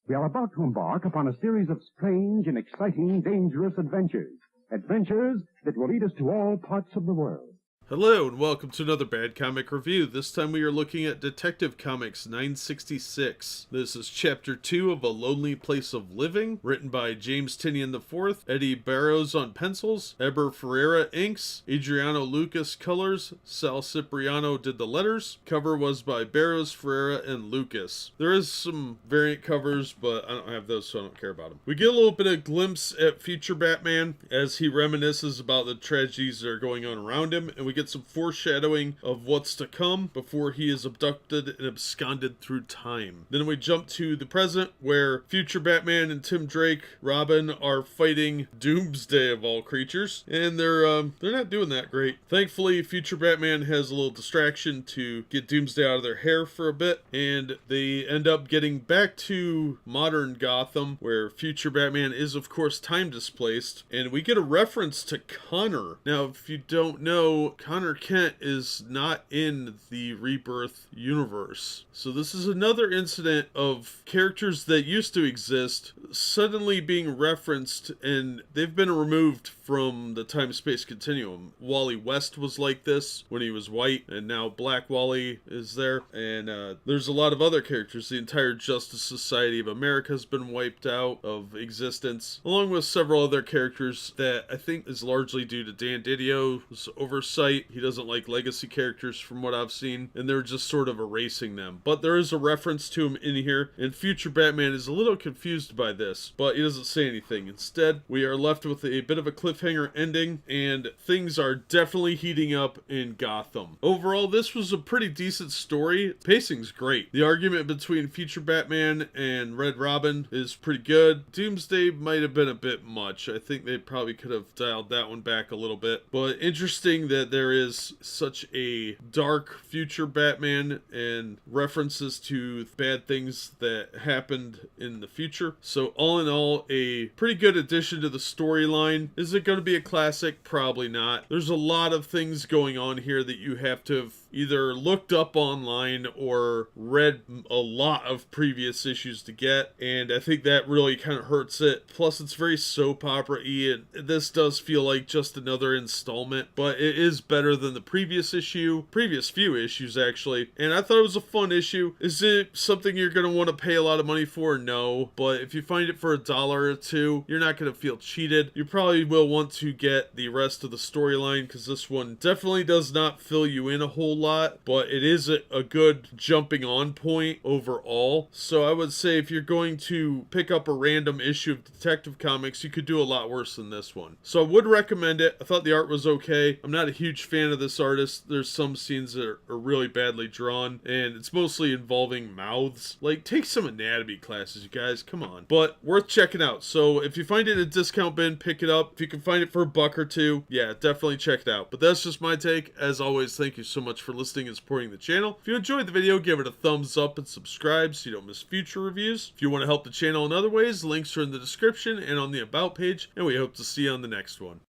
We are about to embark upon a series of strange and exciting, dangerous adventures. Adventures that will lead us to all parts of the world. Hello and welcome to another Bad Comic Review. This time we are looking at Detective Comics 966. This is Chapter 2 of A Lonely Place of Living, written by James Tynion IV, Eddy Barrows on pencils, Eber Ferreira inks, Adriano Lucas colors, Sal Cipriano did the letters. Cover was by Barrows, Ferreira, and Lucas. There is some variant covers, but I don't have those, so I don't care about them. We get a little bit of glimpse at future Batman as he reminisces about the tragedies that are going on around him, and we get some foreshadowing of what's to come before he is abducted and absconded through time. Then we jump to the present where future Batman and Tim Drake, Robin, are fighting Doomsday of all creatures, and they're not doing that great. Thankfully, future Batman has a little distraction to get Doomsday out of their hair for a bit, and they end up getting back to modern Gotham where future Batman is of course time displaced, and we get a reference to Connor. Now, if you don't know, Connor Kent is not in the Rebirth universe. So this is another incident of characters that used to exist suddenly being referenced, and they've been removed from the time-space continuum. Wally West was like this when he was white, and now Black Wally is there. And there's a lot of other characters. The entire Justice Society of America has been wiped out of existence, along with several other characters that I think is largely due to Dan Didio's oversight. He doesn't like legacy characters from what I've seen, and they're just sort of erasing them. But there is a reference to him in here, and future Batman is a little confused by this, but he doesn't say anything. Instead, we are left with a bit of a cliffhanger ending, and things are definitely heating up in Gotham. Overall, this was a pretty decent story. Pacing's great. The argument between future Batman and Red Robin is pretty good. Doomsday might have been a bit much. I think they probably could have dialed that one back a little bit, but interesting that there is such a dark future Batman and references to bad things that happened in the future. So all in all, a pretty good addition to the storyline. Is it going to be a classic? Probably not. There's a lot of things going on here that you have to have either looked up online or read a lot of previous issues to get, and I think that really kind of hurts it. Plus, it's very soap opera-y, and this does feel like just another installment, but it is better than the previous few issues actually, and I thought it was a fun issue. Is it something you're going to want to pay a lot of money for? No, but if you find it for $1 or $2, you're not going to feel cheated. You probably will want to get the rest of the storyline, because this one definitely does not fill you in a whole lot, but it is a good jumping on point overall. So I would say if you're going to pick up a random issue of Detective Comics, you could do a lot worse than this one. So I would recommend it. I thought the art was okay. I'm not a huge fan of this artist. There's some scenes that are really badly drawn, and it's mostly involving mouths. Like, take some anatomy classes, you guys. Come on. But worth checking out. So if you find it in a discount bin, pick it up. If you can find it for $1 or $2, yeah, definitely check it out. But that's just my take. As always, thank you so much for listening and supporting the channel. If you enjoyed the video, give it a thumbs up and subscribe so you don't miss future reviews. If you want to help the channel in other ways, links are in the description and on the About page, and we hope to see you on the next one.